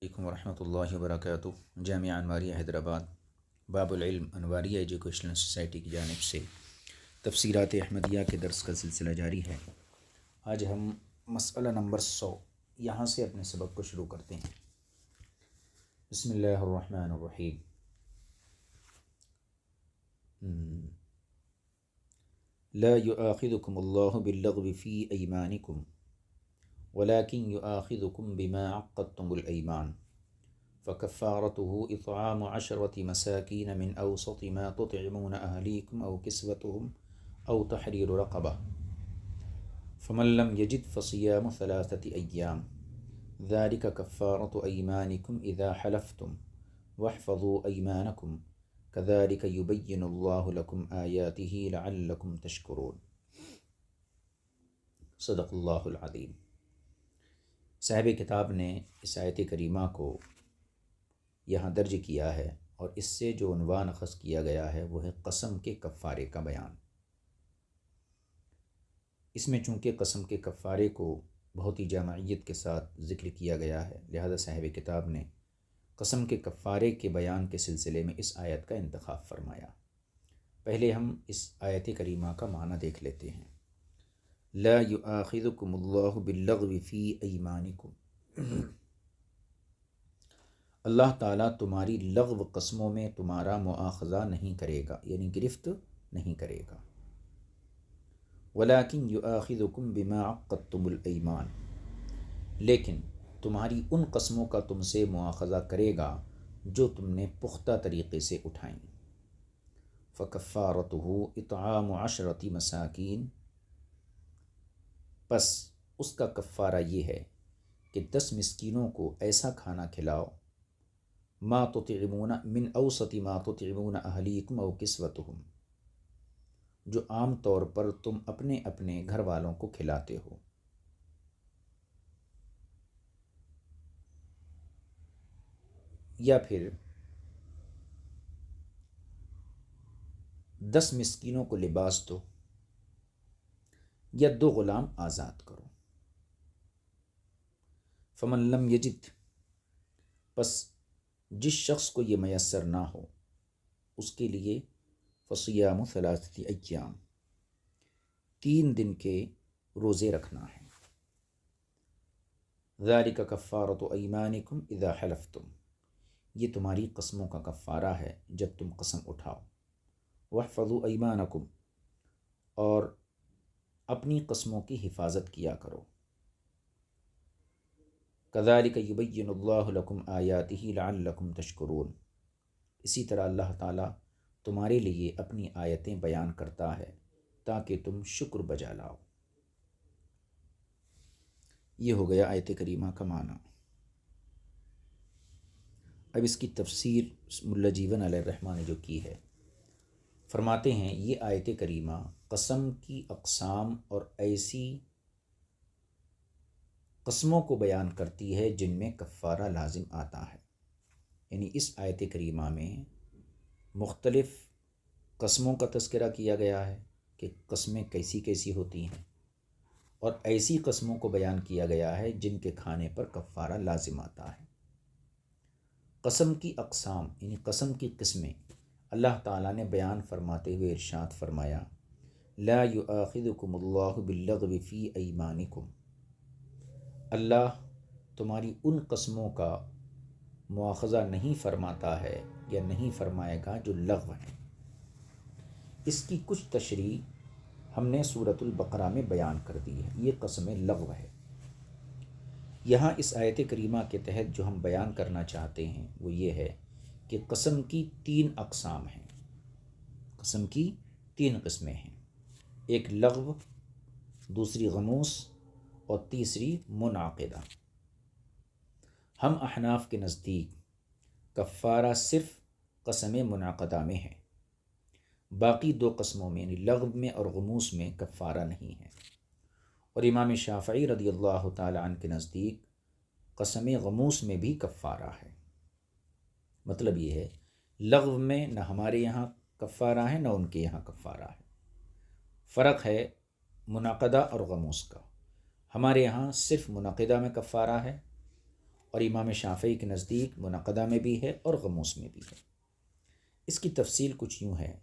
علیکم ورحمۃ اللہ وبرکاتہ۔ جامعہ انواریہ حیدرآباد باب العلم انواریہ ایجوکیشنل سوسائٹی کی جانب سے تفسیرات احمدیہ کے درس کا سلسلہ جاری ہے۔ آج ہم مسئلہ نمبر 100 یہاں سے اپنے سبق کو شروع کرتے ہیں۔ بسم اللہ الرحمن الرحیم۔ لا یؤاخذکم اللہ باللغو فی ایمانکم ولكن يؤاخذكم بما عقدتم الأيمان فكفارته إطعام 10 مساكين من أوسط ما تطعمون أهليكم أو كسوتهم أو تحرير رقبة فمن لم يجد فصيام 3 أيام ذلك كفارة أيمانكم إذا حلفتم واحفظوا أيمانكم كذلك يبين الله لكم آياته لعلكم تشكرون۔ صدق اللہ العظیم۔ صاحب کتاب نے اس آیت کریمہ کو یہاں درج کیا ہے اور اس سے جو عنوان اخذ کیا گیا ہے وہ ہے قسم کے کفارے کا بیان۔ اس میں چونکہ قسم کے کفارے کو بہت ہی جامعیت کے ساتھ ذکر کیا گیا ہے، لہذا صاحب کتاب نے قسم کے کفارے کے بیان کے سلسلے میں اس آیت کا انتخاب فرمایا۔ پہلے ہم اس آیت کریمہ کا معنی دیکھ لیتے ہیں۔ لا یؤاخذکم اللہ باللغو فی ایمانکم، اللہ تعالیٰ تمہاری لغو قسموں میں تمہارا مؤاخذہ نہیں کرے گا، یعنی گرفت نہیں کرے گا۔ ولیکن یؤاخذکم بما عقدتم الایمان، لیکن تمہاری ان قسموں کا تم سے مؤاخذہ کرے گا جو تم نے پختہ طریقے سے اٹھائیں۔ فکفارتہ اطعام 10 مساکین، پس اس کا کفارہ یہ ہے کہ 10 مسکینوں کو ایسا کھانا کھلاؤ، ما تطعمون من اوسط ما تطعمون اہلیکم او کسوتہم، جو عام طور پر تم اپنے اپنے گھر والوں کو کھلاتے ہو۔ یا پھر 10 مسکینوں کو لباس دو، یا 2 غلام آزاد کرو۔ فمن لم یجد، پس جس شخص کو یہ میسر نہ ہو اس کے لیے فصیام 3 ایام، 3 دن کے روزے رکھنا ہے۔ ذالک کفارۃ ایمانکم اذا حلفتم، یہ تمہاری قسموں کا کفارہ ہے جب تم قسم اٹھاؤ۔ واحفظوا ایمانکم، اور اپنی قسموں کی حفاظت کیا کرو۔ کذالک یبین اللہ لکم آیاتہ لعلکم تشکرون، اسی طرح اللہ تعالیٰ تمہارے لیے اپنی آیتیں بیان کرتا ہے تاکہ تم شکر بجا لاؤ۔ یہ ہو گیا آیت کریمہ کا معنی۔ اب اس کی تفسیر ملا جیون علیہ الرحمٰ نے جو کی ہے، فرماتے ہیں یہ آیت کریمہ قسم کی اقسام اور ایسی قسموں کو بیان کرتی ہے جن میں کفارہ لازم آتا ہے۔ یعنی اس آیت کریمہ میں مختلف قسموں کا تذکرہ کیا گیا ہے کہ قسمیں کیسی کیسی ہوتی ہیں، اور ایسی قسموں کو بیان کیا گیا ہے جن کے کھانے پر کفارہ لازم آتا ہے۔ قسم کی اقسام یعنی قسم کی قسمیں اللہ تعالیٰ نے بیان فرماتے ہوئے ارشاد فرمایا، لا یؤاخذکم اللہ باللغو فی ایمانکم، اللہ تمہاری ان قسموں کا مواخذہ نہیں فرماتا ہے یا نہیں فرمائے گا جو لغو ہیں۔ اس کی کچھ تشریح ہم نے سورۃ البقرہ میں بیان کر دی ہے، یہ قسم لغو ہے۔ یہاں اس آیت کریمہ کے تحت جو ہم بیان کرنا چاہتے ہیں وہ یہ ہے کہ قسم کی 3 اقسام ہیں، قسم کی 3 قسمیں ہیں، ایک لغو، دوسری غموس اور تیسری منعقدہ۔ ہم احناف کے نزدیک کفارہ صرف قسم منعقدہ میں ہے، باقی 2 قسموں میں یعنی لغو میں اور غموس میں کفارہ نہیں ہے۔ اور امام شافعی رضی اللہ تعالی عنہ کے نزدیک قسم غموس میں بھی کفارہ ہے۔ مطلب یہ ہے لغو میں نہ ہمارے یہاں کفارہ ہے نہ ان کے یہاں کفارہ ہے، فرق ہے منعقدہ اور غموس کا۔ ہمارے یہاں صرف منعقدہ میں کفارہ ہے اور امام شافعی کے نزدیک منعقدہ میں بھی ہے اور غموس میں بھی ہے۔ اس کی تفصیل کچھ یوں ہے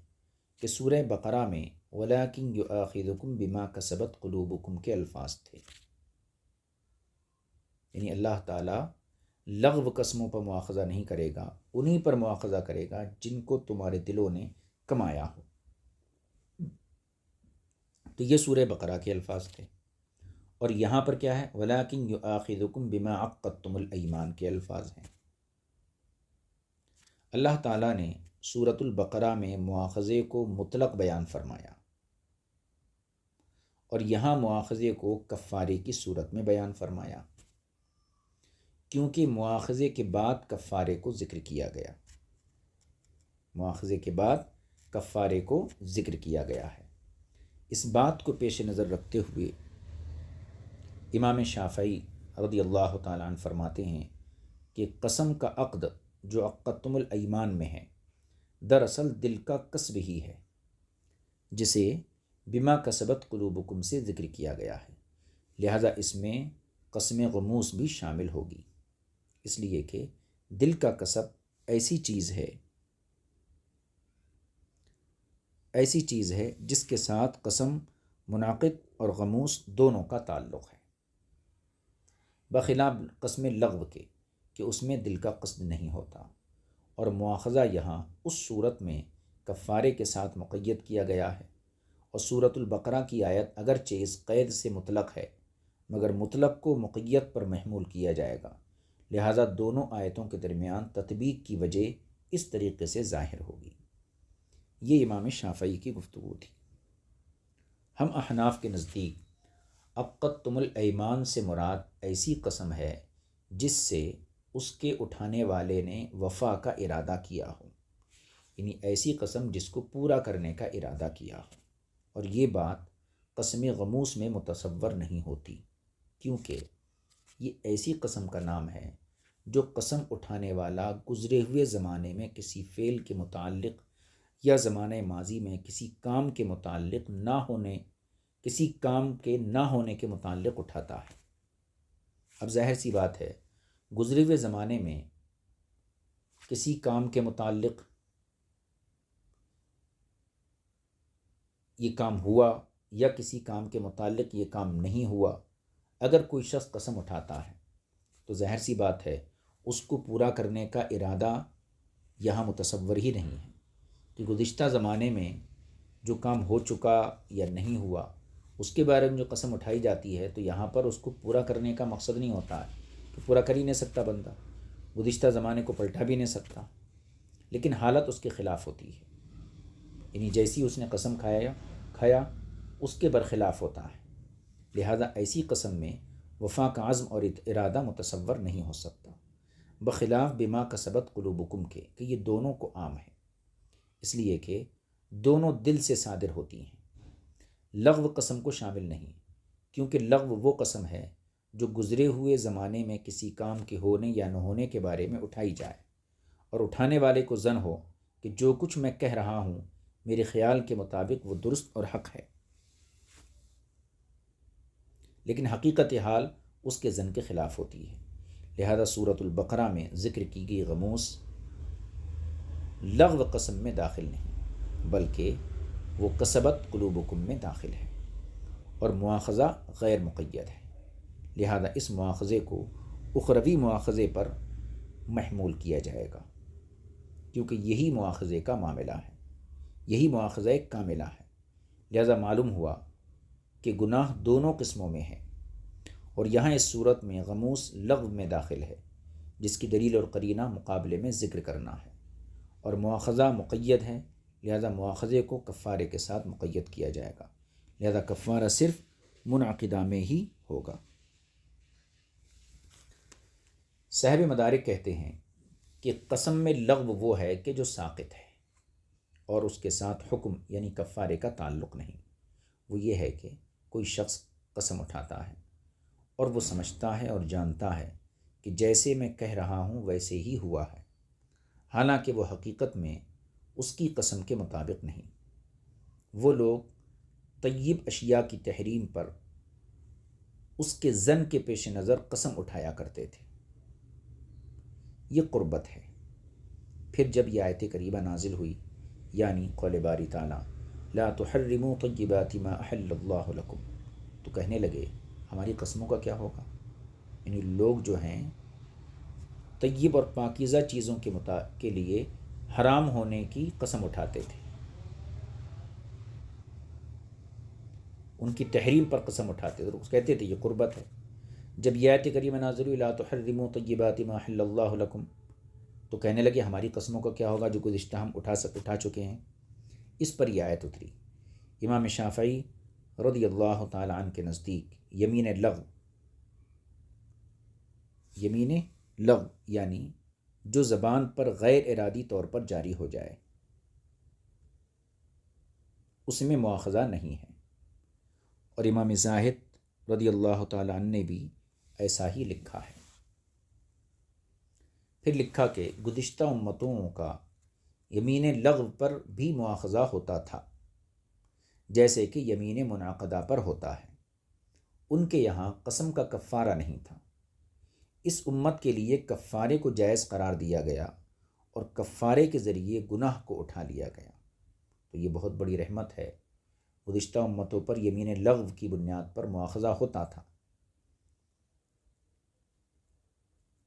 کہ سورہ بقرہ میں وَلَٰكِن يُؤَاخِذُكُم بِمَا كَسَبَتْ قُلُوبُكُم کے الفاظ تھے، یعنی اللہ تعالیٰ لغو قسموں پر مواخذہ نہیں کرے گا، انہی پر مواخذہ کرے گا جن کو تمہارے دلوں نے کمایا ہو۔ تو یہ سورہ بقرہ کے الفاظ تھے، اور یہاں پر کیا ہے؟ وَلَٰكِن يُؤَاخِذُكُم بِمَا عَقَّدتُّمُ الْأَيْمَانَ کے الفاظ ہیں۔ اللہ تعالیٰ نے سورۃ البقرہ میں مواخذے کو مطلق بیان فرمایا، اور یہاں مواخذے کو کفارے کی صورت میں بیان فرمایا، کیونکہ مواخذے کے بعد کفارے کو ذکر کیا گیا، مواخذے کے بعد کفارے کو ذکر کیا گیا ہے۔ اس بات کو پیش نظر رکھتے ہوئے امام شافعی رضی اللہ تعالیٰ عنہ فرماتے ہیں کہ قسم کا عقد جو عقدتم الایمان میں ہے، دراصل دل کا کسب ہی ہے، جسے بما کسبت قلوبکم سے ذکر کیا گیا ہے، لہذا اس میں قسم غموس بھی شامل ہوگی، اس لیے کہ دل کا کسب ایسی چیز ہے جس کے ساتھ قسم منعقد اور غموس دونوں کا تعلق ہے، بخلاف قسم لغو کے کہ اس میں دل کا قصد نہیں ہوتا، اور مواخذہ یہاں اس صورت میں کفارے کے ساتھ مقید کیا گیا ہے، اور سورۃ البقرہ کی آیت اگرچہ اس قید سے مطلق ہے مگر مطلق کو مقید پر محمول کیا جائے گا، لہذا دونوں آیتوں کے درمیان تطبیق کی وجہ اس طریقے سے ظاہر ہوگی۔ یہ امام شافعی کی گفتگو تھی۔ ہم احناف کے نزدیک عقدتم الایمان سے مراد ایسی قسم ہے جس سے اس کے اٹھانے والے نے وفا کا ارادہ کیا ہو، یعنی ایسی قسم جس کو پورا کرنے کا ارادہ کیا ہو، اور یہ بات قسم غموس میں متصور نہیں ہوتی، کیونکہ یہ ایسی قسم کا نام ہے جو قسم اٹھانے والا گزرے ہوئے زمانے میں کسی فعل کے متعلق یا زمانہ ماضی میں کسی کام کے متعلق کسی کام کے نہ ہونے کے متعلق اٹھاتا ہے۔ اب ظاہر سی بات ہے، گزرے ہوئے زمانے میں کسی کام کے متعلق یہ کام ہوا یا کسی کام کے متعلق یہ کام نہیں ہوا، اگر کوئی شخص قسم اٹھاتا ہے تو ظاہر سی بات ہے اس کو پورا کرنے کا ارادہ یہاں متصور ہی نہیں ہے، کہ گزشتہ زمانے میں جو کام ہو چکا یا نہیں ہوا اس کے بارے میں جو قسم اٹھائی جاتی ہے تو یہاں پر اس کو پورا کرنے کا مقصد نہیں ہوتا ہے، کہ پورا کر ہی نہیں سکتا بندہ، گزشتہ زمانے کو پلٹا بھی نہیں سکتا، لیکن حالت اس کے خلاف ہوتی ہے، یعنی جیسی اس نے قسم کھایا اس کے برخلاف ہوتا ہے، لہذا ایسی قسم میں وفا کا عزم اور ارادہ متصور نہیں ہو سکتا، بخلاف بما کسبت قلوبکم کے کہ یہ دونوں کو عام ہے، اس لیے کہ دونوں دل سے صادر ہوتی ہیں، لغو قسم کو شامل نہیں، کیونکہ لغو وہ قسم ہے جو گزرے ہوئے زمانے میں کسی کام کے ہونے یا نہ ہونے کے بارے میں اٹھائی جائے، اور اٹھانے والے کو ظن ہو کہ جو کچھ میں کہہ رہا ہوں میرے خیال کے مطابق وہ درست اور حق ہے، لیکن حقیقت حال اس کے ظن کے خلاف ہوتی ہے، لہذا سورۃ البقرہ میں ذکر کی گئی غموس لغو قسم میں داخل نہیں، بلکہ وہ کسبت قلوبکم میں داخل ہے، اور مواخذہ غیر مقید ہے، لہذا اس مواخذے کو اخروی مواخذے پر محمول کیا جائے گا، کیونکہ یہی مواخذے کا معاملہ ہے، یہی مواخذہ کاملہ ہے، لہذا معلوم ہوا کہ گناہ دونوں قسموں میں ہے، اور یہاں اس صورت میں غموس لغو میں داخل ہے، جس کی دلیل اور قرینہ مقابلے میں ذکر کرنا ہے، اور مواخذہ مقید ہے، لہذا مواخذے کو کفارے کے ساتھ مقید کیا جائے گا، لہذا کفارہ صرف منعقدہ میں ہی ہوگا۔ صاحب مدارک کہتے ہیں کہ قسم میں لغو وہ ہے کہ جو ساقط ہے اور اس کے ساتھ حکم یعنی کفارے کا تعلق نہیں، وہ یہ ہے کہ کوئی شخص قسم اٹھاتا ہے اور وہ سمجھتا ہے اور جانتا ہے کہ جیسے میں کہہ رہا ہوں ویسے ہی ہوا ہے، حالانکہ وہ حقیقت میں اس کی قسم کے مطابق نہیں۔ وہ لوگ طیب اشیاء کی تحریم پر اس کے ظن کے پیش نظر قسم اٹھایا کرتے تھے، یہ قربت ہے۔ پھر جب یہ آیت کریمہ نازل ہوئی، یعنی قول باری تعالیٰ لا تحرموا طیبات ما احل اللہ لکم، تو کہنے لگے ہماری قسموں کا کیا ہوگا؟ یعنی لوگ جو ہیں طیب اور پاکیزہ چیزوں کے لیے حرام ہونے کی قسم اٹھاتے تھے، ان کی تحریم پر قسم اٹھاتے تھے، کہتے تھے یہ قربت ہے۔ جب یہ آیت کریمہ نازل ہوئی لا تحرموا طیبات ما احل اللہ لکم، تو کہنے لگے ہماری قسموں کا کیا ہوگا جو گزشتہ ہم اٹھا چکے ہیں۔ اس پر یہ آیت اتری۔ امام شافعی رضی اللہ تعالی عنہ کے نزدیک یمین لغو یعنی جو زبان پر غیر ارادی طور پر جاری ہو جائے اس میں مواخذہ نہیں ہے، اور امام زاہد رضی اللہ تعالی عنہ نے بھی ایسا ہی لکھا ہے۔ پھر لکھا کہ گزشتہ امتوں کا یمین لغو پر بھی مواخذہ ہوتا تھا، جیسے کہ یمین منعقدہ پر ہوتا ہے، ان کے یہاں قسم کا کفارہ نہیں تھا۔ اس امت کے لیے کفارے کو جائز قرار دیا گیا اور کفارے کے ذریعے گناہ کو اٹھا لیا گیا، تو یہ بہت بڑی رحمت ہے۔ گزشتہ امتوں پر یمین لغو کی بنیاد پر مواخذہ ہوتا تھا،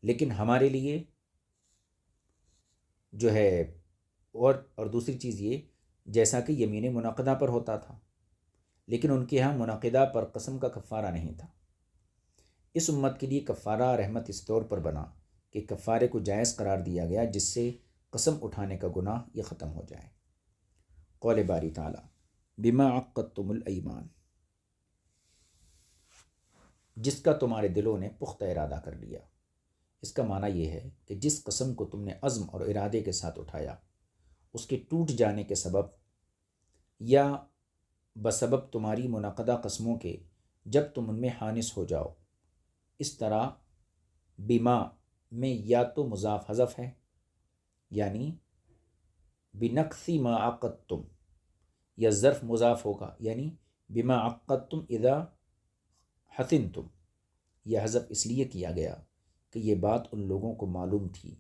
لیکن ہمارے لیے جو ہے اور دوسری چیز یہ جیسا کہ یمین منعقدہ پر ہوتا تھا، لیکن ان کے ہاں منعقدہ پر قسم کا کفارہ نہیں تھا۔ اس امت کے لیے کفارہ رحمت اس طور پر بنا کہ کفارے کو جائز قرار دیا گیا، جس سے قسم اٹھانے کا گناہ یہ ختم ہو جائے۔ قول باری تعالیٰ بما عقدتم الایمان، جس کا تمہارے دلوں نے پختہ ارادہ کر لیا۔ اس کا معنی یہ ہے کہ جس قسم کو تم نے عزم اور ارادے کے ساتھ اٹھایا، اس کے ٹوٹ جانے کے سبب یا بسبب تمہاری منعقدہ قسموں کے جب تم ان میں حانث ہو جاؤ۔ اس طرح بما میں یا تو مضاف حذف ہے، یعنی بنقص ما عقدتم، یا ظرف مضاف ہوگا، یعنی بما عقدتم اذا حتنتم۔ یہ حذف اس لیے کیا گیا کہ یہ بات ان لوگوں کو معلوم تھی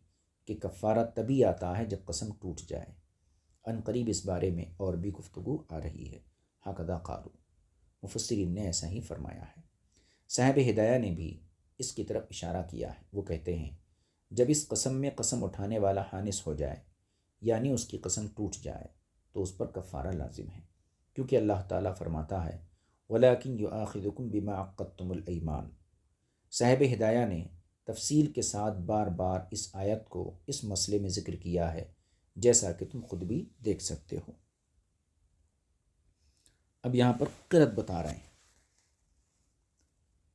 کہ کفارہ تبھی آتا ہے جب قسم ٹوٹ جائے۔ ان قریب اس بارے میں اور بھی گفتگو آ رہی ہے۔ ہکذا قالوا، مفسرین نے ایسا ہی فرمایا ہے۔ صاحب ہدایہ نے بھی اس کی طرف اشارہ کیا ہے۔ وہ کہتے ہیں جب اس قسم میں قسم اٹھانے والا حانث ہو جائے، یعنی اس کی قسم ٹوٹ جائے، تو اس پر کفارہ لازم ہے، کیونکہ اللہ تعالیٰ فرماتا ہے وَلَٰكِنْ يُؤَاخِذُكُم بِمَا عَقَّدتُّمُ الْأَيْمَانَ۔ صاحب ہدایہ نے تفصیل کے ساتھ بار بار اس آیت کو اس مسئلے میں ذکر کیا ہے، جیسا کہ تم خود بھی دیکھ سکتے ہو۔ اب یہاں پر قرأت بتا رہے ہیں۔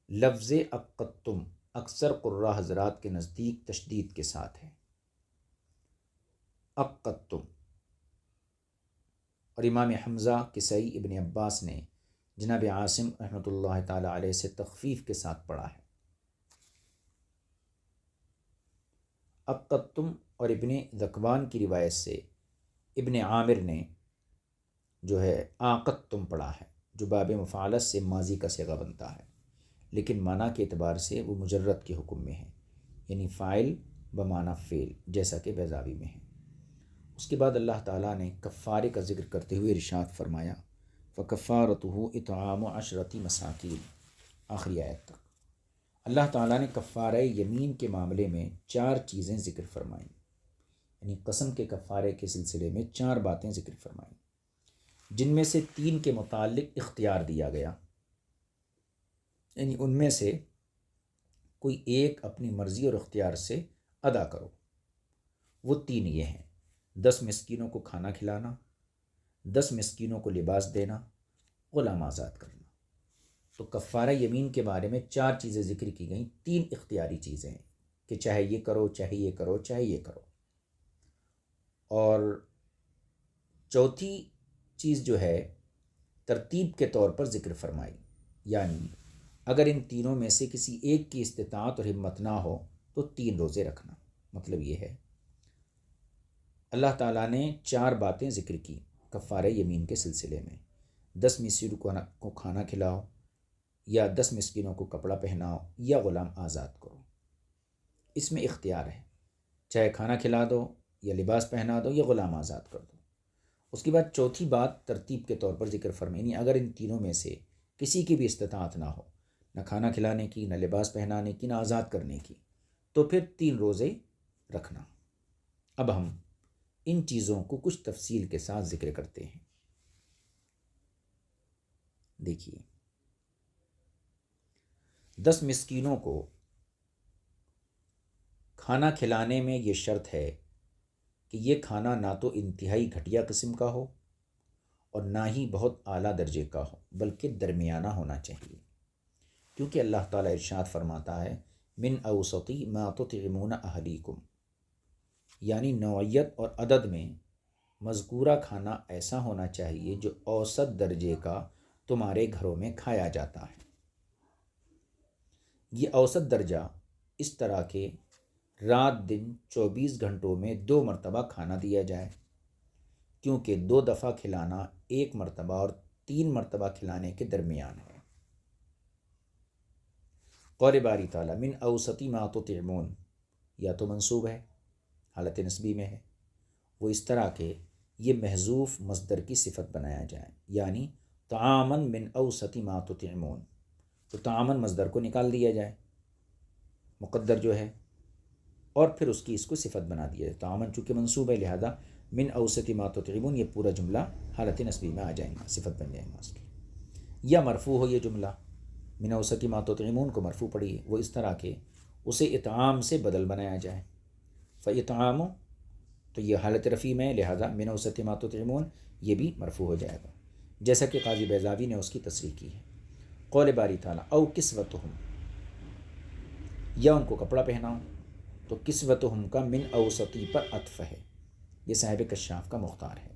لفظ عقدتم اکثر قراء حضرات کے نزدیک تشدید کے ساتھ ہے، عقدتم، اور امام حمزہ کسائی ابن عباس نے جناب عاصم رحمۃ اللہ تعالی علیہ سے تخفیف کے ساتھ پڑھا ہے۔ عقدتم، اور ابن ذکوان کی روایت سے ابن عامر نے جو ہے عاقدتم پڑھا ہے، جو باب مفعلت سے ماضی کا صیغہ بنتا ہے، لیکن معنی کے اعتبار سے وہ مجرد کے حکم میں ہے، یعنی فاعل بمعنی فعل، جیسا کہ بیضاوی میں ہے۔ اس کے بعد اللہ تعالیٰ نے کفارے کا ذکر کرتے ہوئے ارشاد فرمایا فَكَفَّارَتُهُ إِطْعَامُ عَشْرَةِ مَسَاكِينَ، آخری آیت تک۔ اللہ تعالیٰ نے کفارہ یمین کے معاملے میں 4 چیزیں ذکر فرمائیں، یعنی قسم کے کفارے کے سلسلے میں 4 باتیں ذکر فرمائیں، جن میں سے 3 کے متعلق اختیار دیا گیا، یعنی ان میں سے کوئی ایک اپنی مرضی اور اختیار سے ادا کرو۔ وہ 3 یہ ہیں: 10 مسکینوں کو کھانا کھلانا، 10 مسکینوں کو لباس دینا، غلام آزاد کرنا۔ تو کفارہ یمین کے بارے میں 4 چیزیں ذکر کی گئیں، 3 اختیاری چیزیں ہیں کہ چاہے یہ کرو، چاہے یہ کرو، چاہے یہ کرو، اور چوتھی چیز جو ہے ترتیب کے طور پر ذکر فرمائی، یعنی اگر ان تینوں میں سے کسی ایک کی استطاعت اور ہمت نہ ہو تو 3 روزے رکھنا۔ مطلب یہ ہے اللہ تعالیٰ نے 4 باتیں ذکر کی کفارہ یمین کے سلسلے میں: 10 مسکینوں کو کھانا کھلاؤ، یا 10 مسکینوں کو کپڑا پہناؤ، یا غلام آزاد کرو۔ اس میں اختیار ہے چاہے کھانا کھلا دو یا لباس پہنا دو یا غلام آزاد کر دو۔ اس کے بعد چوتھی بات ترتیب کے طور پر ذکر فرمائیں، اگر ان تینوں میں سے کسی کی بھی استطاعت نہ ہو، نہ کھانا کھلانے کی، نہ لباس پہنانے کی، نہ آزاد کرنے کی، تو پھر 3 روزے رکھنا۔ اب ہم ان چیزوں کو کچھ تفصیل کے ساتھ ذکر کرتے ہیں۔ دیکھیے، 10 مسکینوں کو کھانا کھلانے میں یہ شرط ہے کہ یہ کھانا نہ تو انتہائی گھٹیا قسم کا ہو اور نہ ہی بہت اعلیٰ درجے کا ہو، بلکہ درمیانہ ہونا چاہیے، کیونکہ اللہ تعالیٰ ارشاد فرماتا ہے من اوسطی ما تطعمون اہلیکم، یعنی نوعیت اور عدد میں مذکورہ کھانا ایسا ہونا چاہیے جو اوسط درجے کا تمہارے گھروں میں کھایا جاتا ہے۔ یہ اوسط درجہ اس طرح کہ رات دن 24 گھنٹوں میں 2 مرتبہ کھانا دیا جائے، کیونکہ 2 دفعہ کھلانا 1 مرتبہ اور 3 مرتبہ کھلانے کے درمیان ہے۔ قول باری تعالیٰ من اوسطی ما تطعمون، یا تو منصوب ہے، حالت نسبی میں ہے، وہ اس طرح کہ یہ محذوف مصدر کی صفت بنایا جائے، یعنی طعامن من اوسط ما تطعمون، تو طعامن مصدر کو نکال دیا جائے، مقدر جو ہے، اور پھر اس کی کو صفت بنا دیا جائے۔ طعامن چونکہ منصوب ہے، لہذا من اوسط ما تطعمون یہ پورا جملہ حالت نسبی میں آ جائیں گا، صفت بن جائیں گا اس کی۔ یا مرفوع ہو یہ جملہ، من اوسط ما تطعمون کو مرفوع پڑھیے، وہ اس طرح کہ اسے اطعام سے بدل بنایا جائے، فاطعام، تو یہ حالت رفیع میں، لہذا من اوسط ما تطعمون یہ بھی مرفوع ہو جائے گا، جیسا کہ قاضی بیضاوی نے اس کی تصریح کی ہے۔ قول باری تعالیٰ او کسوتہم، یا ان کو کپڑا پہناؤ، تو کسوتہم کا من اوسطی پر عطف ہے، یہ صاحب کشاف کا مختار ہے،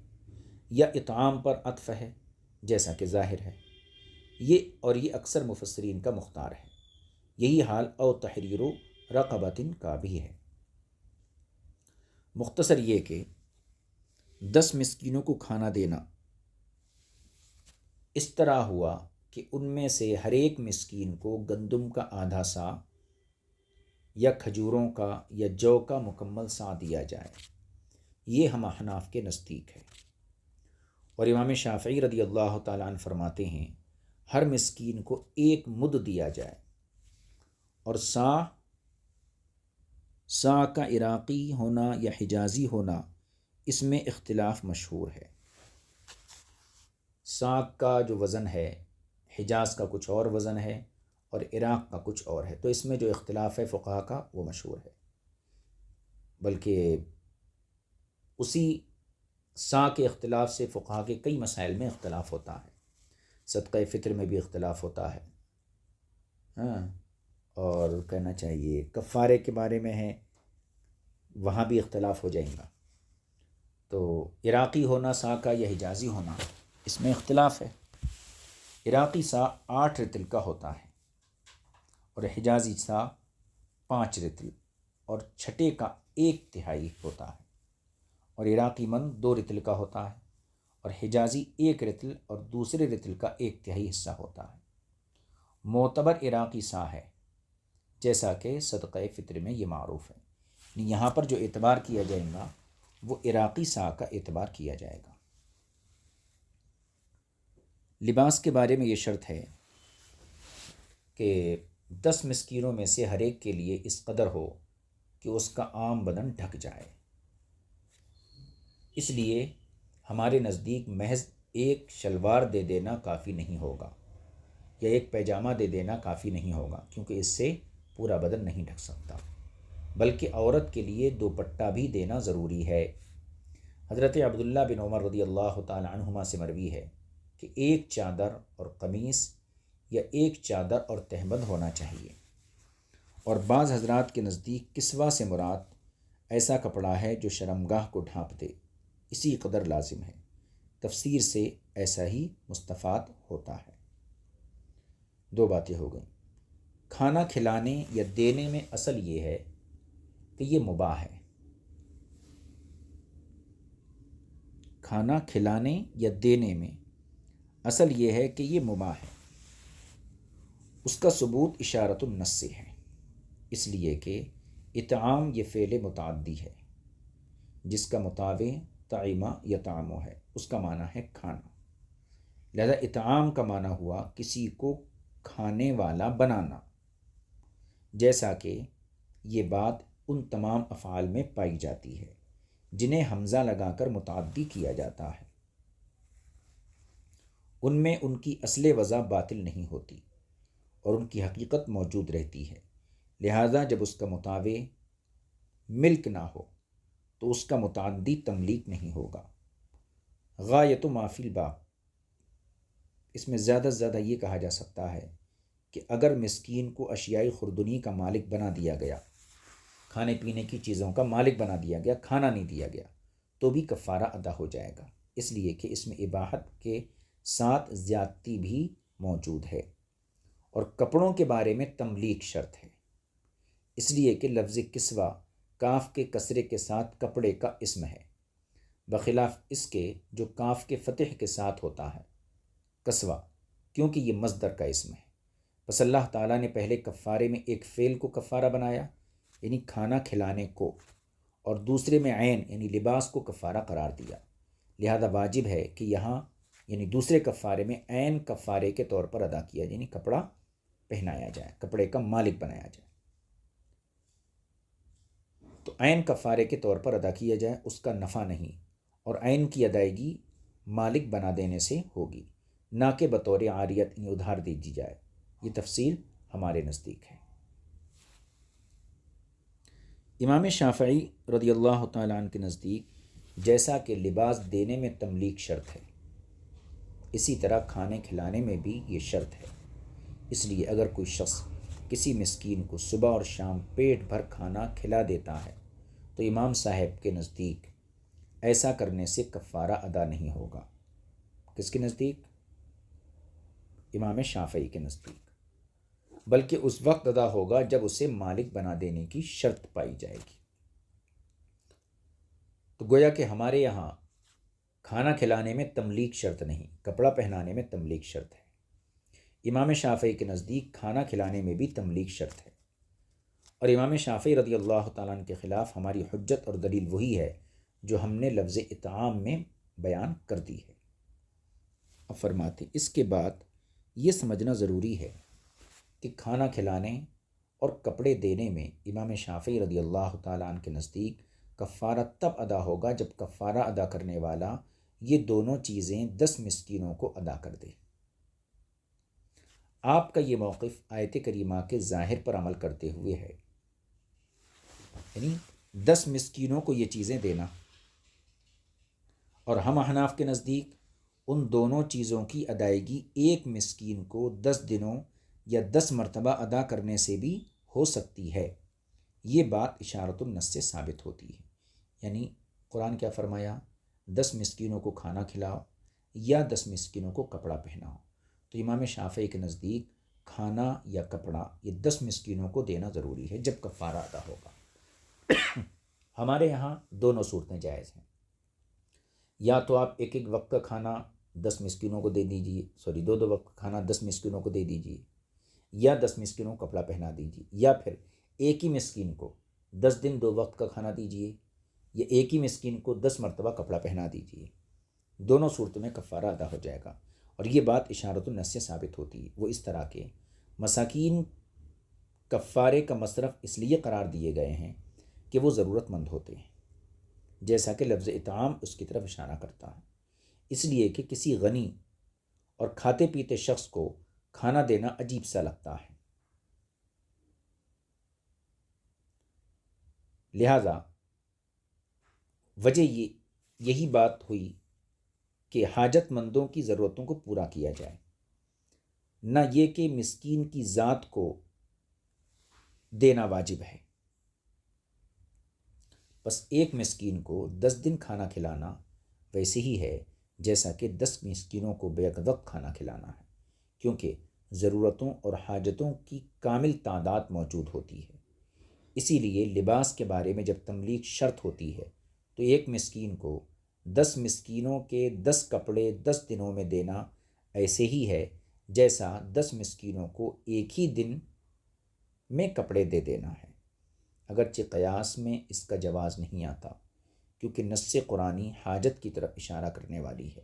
یا اطعام پر عطف ہے جیسا کہ ظاہر ہے، یہ اکثر مفسرین کا مختار ہے۔ یہی حال او تحریر رقبۃ کا بھی ہے۔ مختصر یہ کہ 10 مسکینوں کو کھانا دینا اس طرح ہوا کہ ان میں سے ہر ایک مسکین کو گندم کا آدھا سا یا کھجوروں کا یا جو کا مکمل سا دیا جائے، یہ ہم احناف کے نزدیک ہے۔ اور امام شافعی رضی اللہ تعالیٰ عنہ فرماتے ہیں ہر مسکین کو 1 مد دیا جائے، اور سا کا عراقی ہونا یا حجازی ہونا اس میں اختلاف مشہور ہے۔ سا کا جو وزن ہے حجاز کا کچھ اور وزن ہے اور عراق کا کچھ اور ہے، تو اس میں جو اختلاف ہے فقہا کا وہ مشہور ہے، بلکہ اسی سا کے اختلاف سے فقہا کے کئی مسائل میں اختلاف ہوتا ہے، صدقہ فطر میں بھی اختلاف ہوتا ہے، اور کہنا چاہیے کفارے کے بارے میں ہے، وہاں بھی اختلاف ہو جائے گا۔ تو عراقی ہونا سا کا یا حجازی ہونا اس میں اختلاف ہے۔ عراقی سا 8 رطل کا ہوتا ہے اور حجازی سا 5 رطل اور چھٹے کا 1/3 ہوتا ہے، اور عراقی من 2 رطل کا ہوتا ہے اور حجازی 1 رطل اور دوسرے رطل کا 1/3 حصہ ہوتا ہے۔ معتبر عراقی سا ہے، جیسا کہ صدقہ فطر میں یہ معروف ہے، یہاں پر جو اعتبار کیا جائے گا وہ عراقی سا کا اعتبار کیا جائے گا۔ لباس کے بارے میں یہ شرط ہے کہ 10 مسکینوں میں سے ہر ایک کے لیے اس قدر ہو کہ اس کا عام بدن ڈھک جائے۔ اس لیے ہمارے نزدیک محض 1 شلوار دے دینا کافی نہیں ہوگا یا 1 پیجامہ دے دینا کافی نہیں ہوگا، کیونکہ اس سے پورا بدن نہیں ڈھک سکتا، بلکہ عورت کے لیے دوپٹہ بھی دینا ضروری ہے۔ حضرت عبداللہ بن عمر رضی اللہ تعالی عنہما سے مروی ہے کہ 1 چادر اور قمیص یا 1 چادر اور تہبند ہونا چاہیے، اور بعض حضرات کے نزدیک کسوہ سے مراد ایسا کپڑا ہے جو شرمگاہ کو ڈھانپ دے، اسی قدر لازم ہے۔ تفسیر سے ایسا ہی مستفاد ہوتا ہے۔ 2 باتیں ہو گئیں۔ کھانا کھلانے یا دینے میں اصل یہ ہے کہ یہ مباح ہے۔ کھانا کھلانے یا دینے میں اصل یہ ہے کہ یہ مباح ہے۔ اس کا ثبوت اشارۃ النص سے ہے، اس لیے کہ اطعام یہ فعل متعدی ہے جس کا مطابع طعمہ یطعمو ہے، اس کا معنی ہے کھانا، لہذا اطعام کا معنی ہوا کسی کو کھانے والا بنانا، جیسا کہ یہ بات ان تمام افعال میں پائی جاتی ہے جنہیں حمزہ لگا کر متعدی کیا جاتا ہے، ان میں ان کی اصل وضع باطل نہیں ہوتی اور ان کی حقیقت موجود رہتی ہے، لہذا جب اس کا مطابع ملک نہ ہو تو اس کا متعدی تملیک نہیں ہوگا۔ غایت ما فی الباب، اس میں زیادہ سے زیادہ یہ کہا جا سکتا ہے کہ اگر مسکین کو اشیائی خوردنی کا مالک بنا دیا گیا، کھانے پینے کی چیزوں کا مالک بنا دیا گیا، کھانا نہیں دیا گیا، تو بھی کفارہ ادا ہو جائے گا، اس لیے کہ اس میں اباحت کے ساتھ زیادتی بھی موجود ہے، اور کپڑوں کے بارے میں تملیک شرط ہے، اس لیے کہ لفظ کسوہ کاف کے کسرے کے ساتھ کپڑے کا اسم ہے، بخلاف اس کے جو کاف کے فتح کے ساتھ ہوتا ہے کسوہ، کیونکہ یہ مصدر کا اسم ہے۔ بس اللہ تعالیٰ نے پہلے کفارے میں ایک فعل کو کفارہ بنایا یعنی کھانا کھلانے کو، اور دوسرے میں عین یعنی لباس کو کفارہ قرار دیا، لہذا واجب ہے کہ یہاں یعنی دوسرے کفارے میں عین کفارے کے طور پر ادا کیا، یعنی کپڑا پہنایا جائے، کپڑے کا مالک بنایا جائے، تو عین کفارے کے طور پر ادا کیا جائے، اس کا نفع نہیں، اور عین کی ادائیگی مالک بنا دینے سے ہوگی، نہ کہ بطور عاریت یعنی ادھار دی جائے، یہ تفصیل ہمارے نزدیک ہے۔ امام شافعی رضی اللہ تعالیٰ عنہ کے نزدیک جیسا کہ لباس دینے میں تملیک شرط ہے، اسی طرح کھانے کھلانے میں بھی یہ شرط ہے، اس لیے اگر کوئی شخص کسی مسکین کو صبح اور شام پیٹ بھر کھانا کھلا دیتا ہے تو امام صاحب کے نزدیک ایسا کرنے سے کفارہ ادا نہیں ہوگا۔ کس کے نزدیک؟ امام شافعی کے نزدیک، بلکہ اس وقت ادا ہوگا جب اسے مالک بنا دینے کی شرط پائی جائے گی۔ تو گویا کہ ہمارے یہاں کھانا کھلانے میں تملیک شرط نہیں، کپڑا پہنانے میں تملیک شرط ہے، امام شافعی کے نزدیک کھانا کھلانے میں بھی تملیک شرط ہے، اور امام شافعی رضی اللہ تعالیٰ عنہ کے خلاف ہماری حجت اور دلیل وہی ہے جو ہم نے لفظ اطعام میں بیان کر دی ہے۔ اب فرماتے اس کے بعد یہ سمجھنا ضروری ہے کہ کھانا کھلانے اور کپڑے دینے میں امام شافعی رضی اللہ تعالیٰ عنہ کے نزدیک کفارہ تب ادا ہوگا جب کفارہ ادا کرنے والا یہ دونوں چیزیں 10 مسکینوں کو ادا کر دے۔ آپ کا یہ موقف آیت کریمہ کے ظاہر پر عمل کرتے ہوئے ہے، یعنی 10 مسکینوں کو یہ چیزیں دینا، اور ہم احناف کے نزدیک ان دونوں چیزوں کی ادائیگی ایک مسکین کو 10 دنوں یا 10 مرتبہ ادا کرنے سے بھی ہو سکتی ہے، یہ بات اشارۃ النص سے ثابت ہوتی ہے، یعنی قرآن کیا فرمایا؟ 10 مسکینوں کو کھانا کھلاؤ یا 10 مسکینوں کو کپڑا پہناؤ، تو امام شافعی کے نزدیک کھانا یا کپڑا یہ 10 مسکینوں کو دینا ضروری ہے جب کفارہ ادا ہوگا۔ ہمارے یہاں دونوں صورتیں جائز ہیں، یا تو آپ ایک ایک وقت کا کھانا 10 مسکینوں کو دے دیجیے، دو وقت کا کھانا 10 مسکینوں کو دے دیجیے، یا 10 مسکینوں کو کپڑا پہنا دیجیے، یا پھر ایک ہی مسکین کو 10 دن 2 وقت کا کھانا دیجیے، یا ایک ہی مسکین کو 10 مرتبہ کپڑا پہنا دیجیے، دونوں صورتوں میں کفارہ ادا ہو جائے گا، اور یہ بات اشارۃ النص سے ثابت ہوتی ہے۔ وہ اس طرح کے مساکین کفارے کا مصرف اس لیے قرار دیے گئے ہیں کہ وہ ضرورت مند ہوتے ہیں، جیسا کہ لفظ اطعام اس کی طرف اشارہ کرتا ہے، اس لیے کہ کسی غنی اور کھاتے پیتے شخص کو کھانا دینا عجیب سا لگتا ہے، لہذا وجہ یہی بات ہوئی کہ حاجت مندوں کی ضرورتوں کو پورا کیا جائے، نہ یہ کہ مسکین کی ذات کو دینا واجب ہے۔ بس ایک مسکین کو 10 دن کھانا کھلانا ویسے ہی ہے جیسا کہ 10 مسکینوں کو بیک وقت کھانا کھلانا ہے، کیونکہ ضرورتوں اور حاجتوں کی کامل تعداد موجود ہوتی ہے، اسی لیے لباس کے بارے میں جب تملیک شرط ہوتی ہے تو ایک مسکین کو 10 مسکینوں کے 10 کپڑے 10 دنوں میں دینا ایسے ہی ہے جیسا 10 مسکینوں کو ایک ہی دن میں کپڑے دے دینا ہے۔ اگرچہ قیاس میں اس کا جواز نہیں آتا، کیونکہ نص قرآنی حاجت کی طرف اشارہ کرنے والی ہے،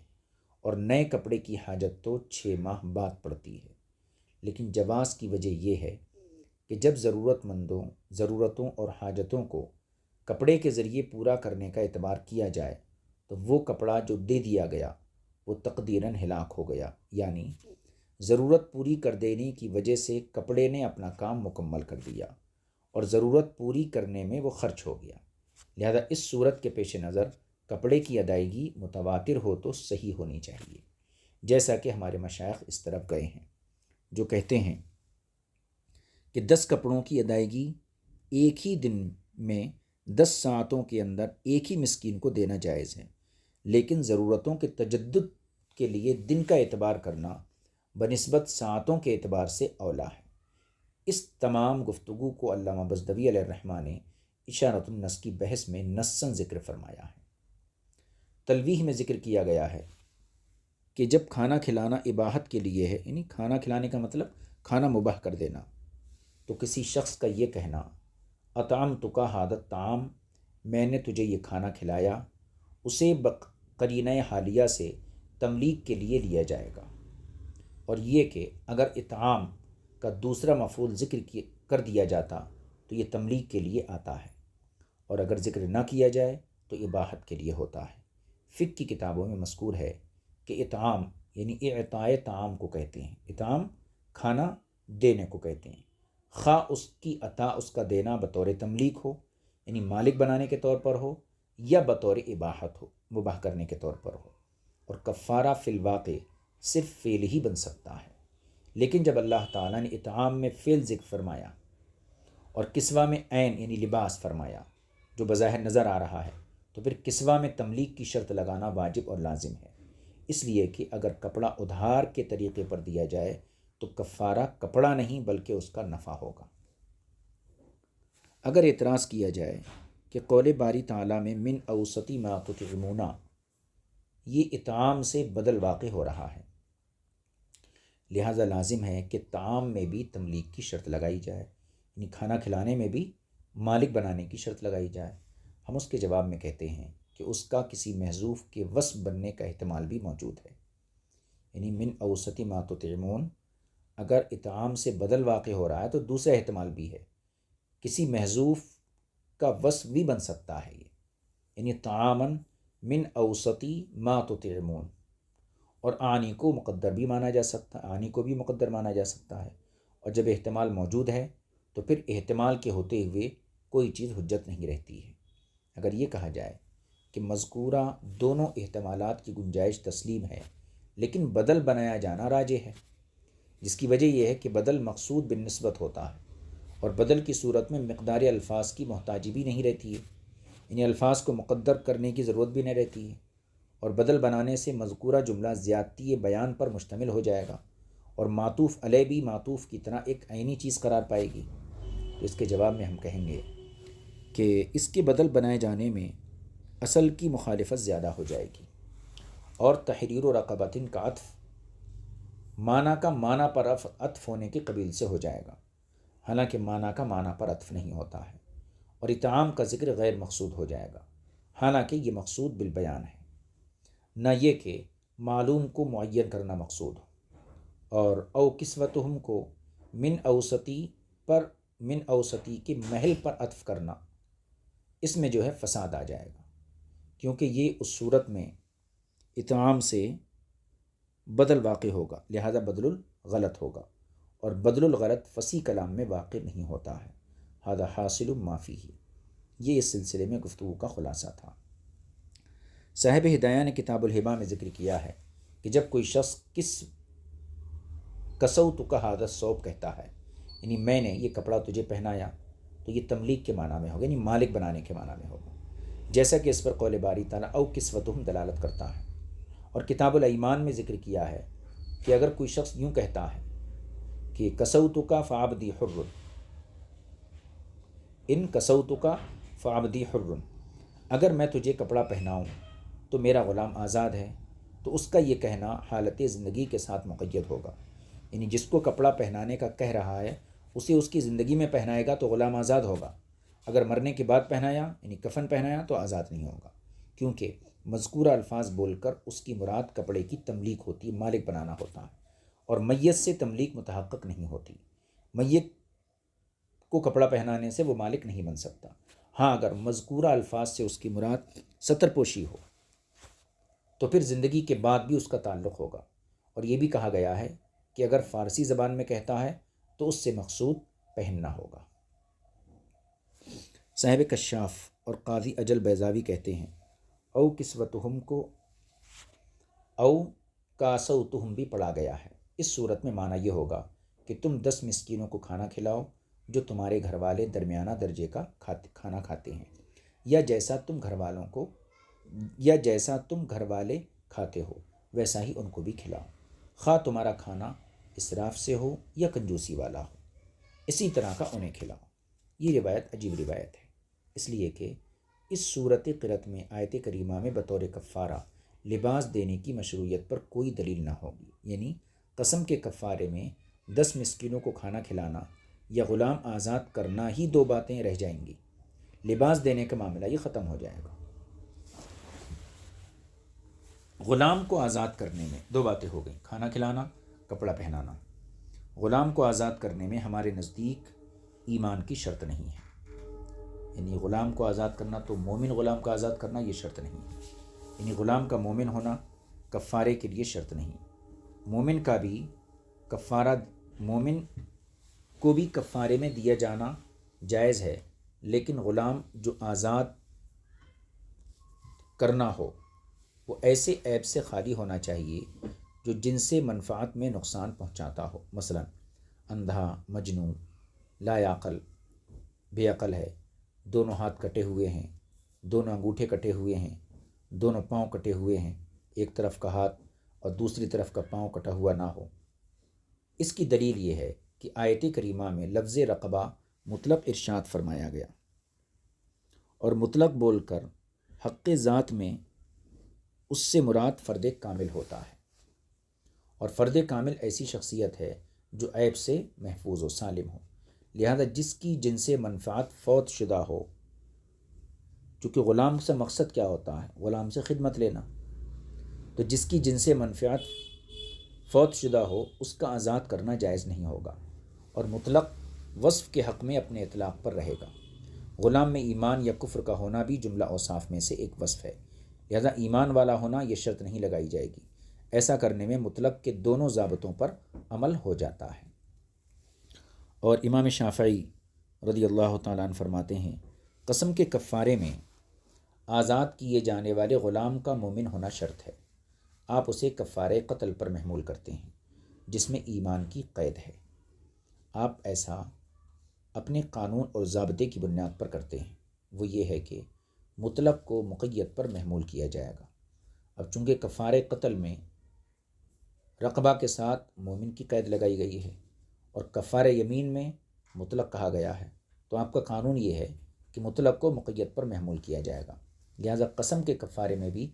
اور نئے کپڑے کی حاجت تو 6 ماہ بعد پڑتی ہے۔ لیکن جواز کی وجہ یہ ہے کہ جب ضرورتوں اور حاجتوں کو کپڑے کے ذریعے پورا کرنے کا اعتبار کیا جائے تو وہ کپڑا جو دے دیا گیا وہ تقدیراً ہلاک ہو گیا، یعنی ضرورت پوری کر دینے کی وجہ سے کپڑے نے اپنا کام مکمل کر دیا اور ضرورت پوری کرنے میں وہ خرچ ہو گیا۔ لہذا اس صورت کے پیش نظر کپڑے کی ادائیگی متواتر ہو تو صحیح ہونی چاہیے، جیسا کہ ہمارے مشائخ اس طرف گئے ہیں جو کہتے ہیں کہ 10 کپڑوں کی ادائیگی ایک ہی دن میں 10 ساعتوں کے اندر ایک ہی مسکین کو دینا جائز ہے، لیکن ضرورتوں کے تجدد کے لیے دن کا اعتبار کرنا بنسبت ساعتوں کے اعتبار سے اولا ہے۔ اس تمام گفتگو کو علامہ بزدوی علیہ الرحمہ نے اشارۃ النص کی بحث میں نصاً ذکر فرمایا ہے۔ تلویح میں ذکر کیا گیا ہے کہ جب کھانا کھلانا اباحت کے لیے ہے، یعنی کھانا کھلانے کا مطلب کھانا مباح کر دینا، تو کسی شخص کا یہ کہنا اطعمتک ھذا الطعام، میں نے تجھے یہ کھانا کھلایا، اسے قرینہ حالیہ سے تملیک کے لیے لیا جائے گا۔ اور یہ کہ اگر اطعام کا دوسرا مفعول ذکر کر دیا جاتا تو یہ تملیک کے لیے آتا ہے، اور اگر ذکر نہ کیا جائے تو اباحت کے لیے ہوتا ہے۔ فقہ کی کتابوں میں مذکور ہے کہ اطعام یعنی اعطاء طعام کو کہتے ہیں، اطعام کھانا دینے کو کہتے ہیں، خواہ اس کی عطا اس کا دینا بطور تملیک ہو یعنی مالک بنانے کے طور پر ہو، یا بطور اباحت ہو مباح کرنے کے طور پر ہو، اور کفارہ فی الواقع صرف فعل ہی بن سکتا ہے۔ لیکن جب اللہ تعالیٰ نے اطعام میں فعل ذکر فرمایا اور کسوہ میں عین یعنی لباس فرمایا جو بظاہر نظر آ رہا ہے، تو پھر کسوہ میں تملیک کی شرط لگانا واجب اور لازم ہے، اس لیے کہ اگر کپڑا ادھار کے طریقے پر دیا جائے تو کفارہ کپڑا نہیں بلکہ اس کا نفع ہوگا۔ اگر اعتراض کیا جائے کہ قول باری تعالیٰ میں من اوسط ما تطعمون یہ اطعام سے بدل واقع ہو رہا ہے، لہٰذا لازم ہے کہ طعام میں بھی تملیک کی شرط لگائی جائے، یعنی کھانا کھلانے میں بھی مالک بنانے کی شرط لگائی جائے۔ ہم اس کے جواب میں کہتے ہیں کہ اس کا کسی محذوف کے وصف بننے کا احتمال بھی موجود ہے، یعنی من اوسط ما تطعمون اگر اطعام سے بدل واقع ہو رہا ہے تو دوسرا احتمال بھی ہے، کسی محذوف کا وصف بھی بن سکتا ہے، یہ یعنی طعامن من اوسطی ما تطعمون، اور آنی کو مقدر بھی مانا جا سکتا ہے، آنی کو بھی مقدر مانا جا سکتا ہے، اور جب احتمال موجود ہے تو پھر احتمال کے ہوتے ہوئے کوئی چیز حجت نہیں رہتی ہے۔ اگر یہ کہا جائے کہ مذکورہ دونوں احتمالات کی گنجائش تسلیم ہے لیکن بدل بنایا جانا راجح ہے، جس کی وجہ یہ ہے کہ بدل مقصود بالنسبت ہوتا ہے، اور بدل کی صورت میں مقدار الفاظ کی محتاجی بھی نہیں رہتی ہے، یعنی الفاظ کو مقدر کرنے کی ضرورت بھی نہیں رہتی ہے، اور بدل بنانے سے مذکورہ جملہ زیادتی بیان پر مشتمل ہو جائے گا، اور معطوف علیہ بھی معطوف کی طرح ایک عینی چیز قرار پائے گی۔ تو اس کے جواب میں ہم کہیں گے کہ اس کے بدل بنائے جانے میں اصل کی مخالفت زیادہ ہو جائے گی، اور تحریر و رقبۃ کا عطف معنی کا معنی پر عطف ہونے کے قبیل سے ہو جائے گا، حالانکہ معنی کا معنی پر عطف نہیں ہوتا ہے، اور اطعام کا ذکر غیر مقصود ہو جائے گا، حالانکہ یہ مقصود بالبیان ہے، نہ یہ کہ معلوم کو معین کرنا مقصود ہو، اور او کسوتہم کو من اوسطی پر من اوسطی کے محل پر عطف کرنا، اس میں جو ہے فساد آ جائے گا، کیونکہ یہ اس صورت میں اطعام سے بدل واقع ہوگا، لہذا بدل الغلط ہوگا، اور بدل الغلط فصیح کلام میں واقع نہیں ہوتا ہے۔ ھذا حاصل ما فیہ، یہ اس سلسلے میں گفتگو کا خلاصہ تھا۔ صاحب ہدایہ نے کتاب الہبہ میں ذکر کیا ہے کہ جب کوئی شخص کسوتک ھذا الثوب کہتا ہے، یعنی میں نے یہ کپڑا تجھے پہنایا، تو یہ تملیک کے معنی میں ہوگا، یعنی مالک بنانے کے معنی میں ہوگا، جیسا کہ اس پر قول باری تعالیٰ او کسوتہم دلالت کرتا ہے۔ اور کتاب الایمان میں ذکر کیا ہے کہ اگر کوئی شخص یوں کہتا ہے کہ کسوتک فعبدی حر، ان کسوتک فعبدی حر، اگر میں تجھے کپڑا پہناؤں تو میرا غلام آزاد ہے، تو اس کا یہ کہنا حالت زندگی کے ساتھ مقید ہوگا، یعنی جس کو کپڑا پہنانے کا کہہ رہا ہے اسے اس کی زندگی میں پہنائے گا تو غلام آزاد ہوگا، اگر مرنے کے بعد پہنایا یعنی کفن پہنایا تو آزاد نہیں ہوگا، کیونکہ مذکورہ الفاظ بول کر اس کی مراد کپڑے کی تملیک ہوتی ہے، مالک بنانا ہوتا ہے، اور میت سے تملیک متحقق نہیں ہوتی۔ میت کو کپڑا پہنانے سے وہ مالک نہیں بن سکتا۔ ہاں اگر مذکورہ الفاظ سے اس کی مراد ستر پوشی ہو تو پھر زندگی کے بعد بھی اس کا تعلق ہوگا، اور یہ بھی کہا گیا ہے کہ اگر فارسی زبان میں کہتا ہے تو اس سے مقصود پہننا ہوگا۔ صاحب کشاف اور قاضی اجل بیضاوی کہتے ہیں او کسوتہم کو او کاسوتہم بھی پڑھا گیا ہے۔ اس صورت میں معنی یہ ہوگا کہ تم 10 مسکینوں کو کھانا کھلاؤ جو تمہارے گھر والے درمیانہ درجے کا کھانا کھاتے ہیں، یا جیسا تم گھر والے کھاتے ہو ویسا ہی ان کو بھی کھلاؤ، خواہ تمہارا کھانا اسراف سے ہو یا کنجوسی والا ہو، اسی طرح کا انہیں کھلاؤ۔ یہ روایت عجیب روایت ہے، اس لیے کہ اس صورت قرت میں آیت کریمہ میں بطور کفارہ لباس دینے کی مشروعیت پر کوئی دلیل نہ ہوگی، یعنی قسم کے کفارے میں 10 مسکینوں کو کھانا کھلانا یا غلام آزاد کرنا ہی 2 باتیں رہ جائیں گی، لباس دینے کا معاملہ یہ ختم ہو جائے گا۔ غلام کو آزاد کرنے میں 2 باتیں ہو گئیں، کھانا کھلانا، کپڑا پہنانا۔ غلام کو آزاد کرنے میں ہمارے نزدیک ایمان کی شرط نہیں ہے، یعنی غلام کو آزاد کرنا تو مومن غلام کو آزاد کرنا یہ شرط نہیں ہے، یعنی غلام کا مومن ہونا کفارے کے لیے شرط نہیں۔ مومن کو بھی کفارے میں دیا جانا جائز ہے، لیکن غلام جو آزاد کرنا ہو وہ ایسے عیب سے خالی ہونا چاہیے جو جن سے منفعت میں نقصان پہنچاتا ہو، مثلا اندھا، مجنون، لا عقل، بے عقل ہے، دونوں ہاتھ کٹے ہوئے ہیں، دونوں انگوٹھے کٹے ہوئے ہیں، دونوں پاؤں کٹے ہوئے ہیں، ایک طرف کا ہاتھ اور دوسری طرف کا پاؤں کٹا ہوا نہ ہو۔ اس کی دلیل یہ ہے کہ آیت کریمہ میں لفظ رقبہ مطلق ارشاد فرمایا گیا، اور مطلق بول کر حق ذات میں اس سے مراد فرد کامل ہوتا ہے، اور فرد کامل ایسی شخصیت ہے جو عیب سے محفوظ و سالم ہو، لہذا جس کی جن سے منفعت فوت شدہ ہو، چونکہ غلام سے مقصد کیا ہوتا ہے؟ غلام سے خدمت لینا، تو جس کی جن سے منفعت فوت شدہ ہو اس کا آزاد کرنا جائز نہیں ہوگا، اور مطلق وصف کے حق میں اپنے اطلاق پر رہے گا۔ غلام میں ایمان یا کفر کا ہونا بھی جملہ اوصاف میں سے ایک وصف ہے، لہذا ایمان والا ہونا یہ شرط نہیں لگائی جائے گی۔ ایسا کرنے میں مطلق کے دونوں ضابطوں پر عمل ہو جاتا ہے۔ اور امام شافعی رضی اللہ تعالیٰ عنہ فرماتے ہیں قسم کے کفارے میں آزاد کیے جانے والے غلام کا مومن ہونا شرط ہے، آپ اسے کفارے قتل پر محمول کرتے ہیں جس میں ایمان کی قید ہے۔ آپ ایسا اپنے قانون اور ضابطے کی بنیاد پر کرتے ہیں، وہ یہ ہے کہ مطلق کو مقید پر محمول کیا جائے گا۔ اب چونکہ کفارے قتل میں رقبہ کے ساتھ مومن کی قید لگائی گئی ہے اور کفارے یمین میں مطلق کہا گیا ہے، تو آپ کا قانون یہ ہے کہ مطلق کو مقید پر محمول کیا جائے گا، لہذا قسم کے کفارے میں بھی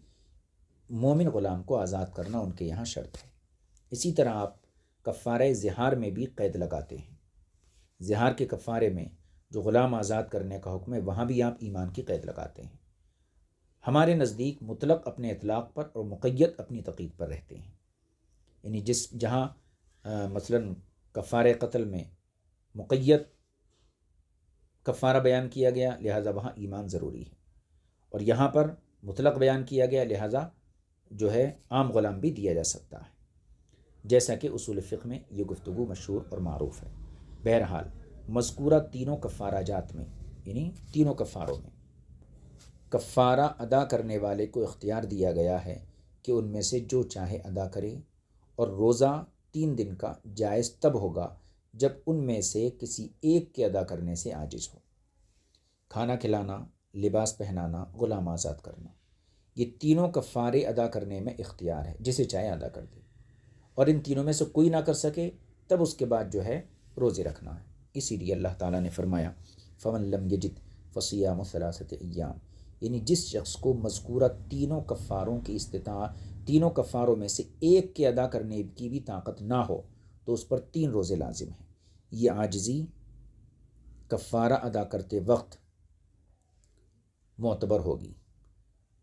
مومن غلام کو آزاد کرنا ان کے یہاں شرط ہے۔ اسی طرح آپ کفارہ زہار میں بھی قید لگاتے ہیں، زہار کے کفارے میں جو غلام آزاد کرنے کا حکم ہے وہاں بھی آپ ایمان کی قید لگاتے ہیں۔ ہمارے نزدیک مطلق اپنے اطلاق پر اور مقید اپنی تقید پر رہتے ہیں، یعنی جہاں مثلا کفارہ قتل میں مقید کفارہ بیان کیا گیا لہٰذا وہاں ایمان ضروری ہے، اور یہاں پر مطلق بیان کیا گیا لہٰذا جو ہے عام غلام بھی دیا جا سکتا ہے، جیسا کہ اصول فقہ میں یہ گفتگو مشہور اور معروف ہے۔ بہرحال مذکورہ تینوں کفارہ جات میں یعنی تینوں کفاروں میں کفارہ ادا کرنے والے کو اختیار دیا گیا ہے کہ ان میں سے جو چاہے ادا کرے، اور روزہ 3 دن کا جائز تب ہوگا جب ان میں سے کسی ایک کے ادا کرنے سے عاجز ہو۔ کھانا کھلانا، لباس پہنانا، غلام آزاد کرنا، یہ تینوں کفارے ادا کرنے میں اختیار ہے، جسے چاہے ادا کر دے، اور ان تینوں میں سے کوئی نہ کر سکے تب اس کے بعد جو ہے روزے رکھنا ہے۔ اسی لیے اللہ تعالیٰ نے فرمایا فَمَن لَمْ يَجِدْ فَصِيَامُ 3 أَيَّامٍ، یعنی جس شخص کو مذکورہ تینوں کفاروں میں سے ایک کے ادا کرنے کی بھی طاقت نہ ہو تو اس پر 3 روزے لازم ہیں۔ یہ عاجزی کفارہ ادا کرتے وقت معتبر ہوگی۔